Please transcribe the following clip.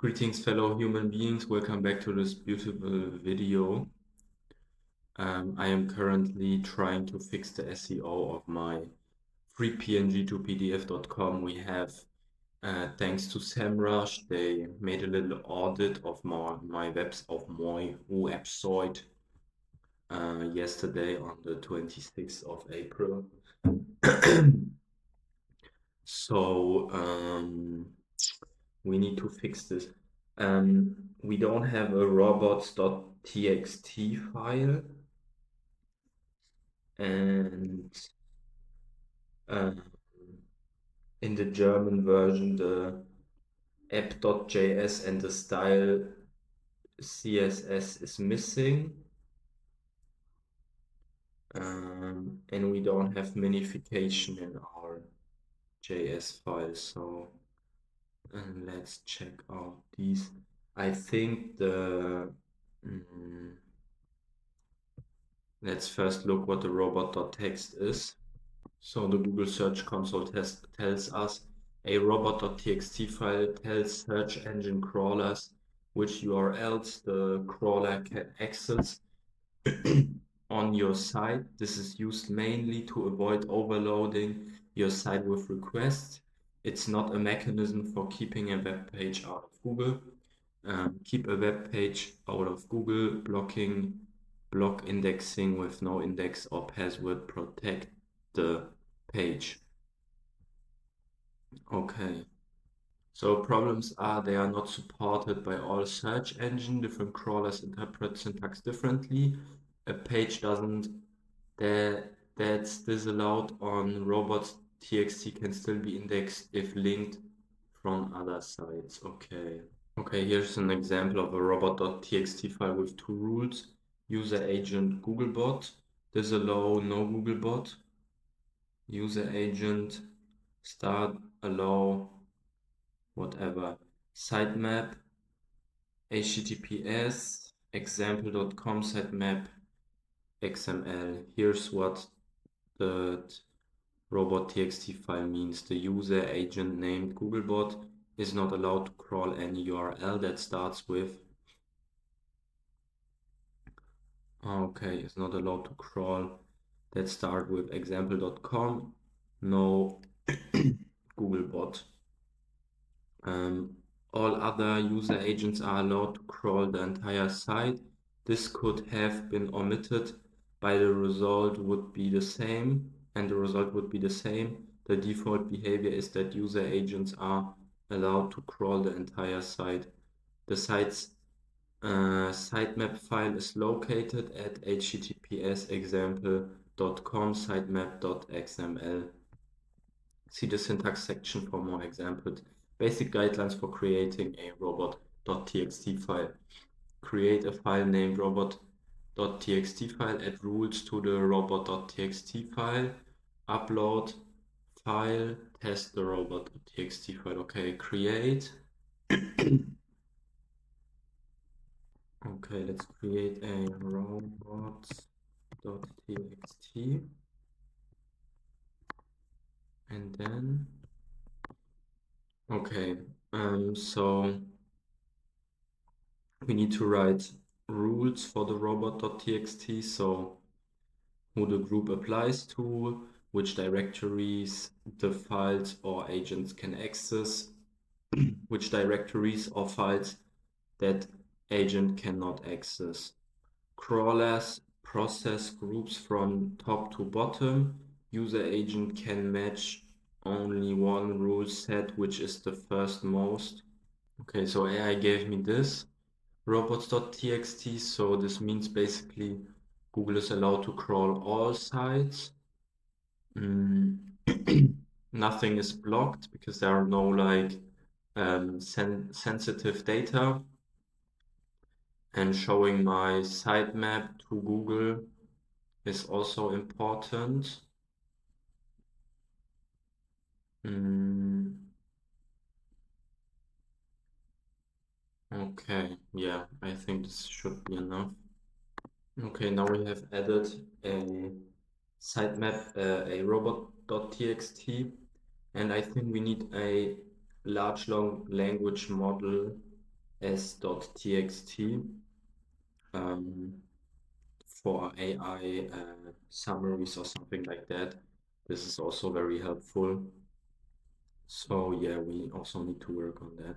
Greetings, fellow human beings. Welcome back to this beautiful video. I am currently trying to fix the SEO of my free PNG to PDF.com. We have, thanks to SEMrush, they made a little audit of my website yesterday on the 26th of April. So we need to fix this. We don't have a robots.txt file, and um, in the German version, the app.js and the style CSS is missing, and we don't have minification in our JS file. So let's check out these. I think let's first look what the robot.txt is. So the Google Search Console tells us a robot.txt file tells search engine crawlers which URLs the crawler can access on your site. This is used mainly to avoid overloading your site with requests. It's not a mechanism for keeping a web page out of Google. Keep a web page out of Google, block indexing with no index or password, protect the page. Okay. So problems are they are not supported by all search engine. Different crawlers interpret syntax differently. A page doesn't that's disallowed on robots.txt can still be indexed if linked from other sites. Okay. Okay, here's an example of a robot.txt file with two rules. User agent Googlebot, disallow no Googlebot. User agent start allow whatever. Sitemap, HTTPS, example.com sitemap, XML. Here's what the robot.txt file means. The user agent named Googlebot is not allowed to crawl any URL that starts with okay, it's not allowed to crawl that start with example.com. No Googlebot. All other user agents are allowed to crawl the entire site. This could have been omitted, but the result would be the same, The default behavior is that user agents are allowed to crawl the entire site. The site's sitemap file is located at https example.com sitemap.xml. See the syntax section for more examples. Basic guidelines for creating a robot.txt file. Create a file named robot.txt file, add rules to the robot.txt file, upload file, test the robot.txt file. Okay, create. Okay, let's create a robots.txt and then okay, so we need to write rules for the robot.txt, so who the group applies to, which directories the files or agents can access, which directories or files that agent cannot access. Crawlers process groups from top to bottom. User agent can match only one rule set, which is the first most. Okay, so AI gave me this robots.txt, so this means basically Google is allowed to crawl all sites. Nothing is blocked because there are no like sensitive data, and showing my sitemap to Google is also important. Okay, yeah, I think this should be enough. Okay, now we have added a sitemap, a robot.txt, and I think we need a large language model robots.txt um, for AI summaries or something like that. This is also very helpful. So yeah, we also need to work on that.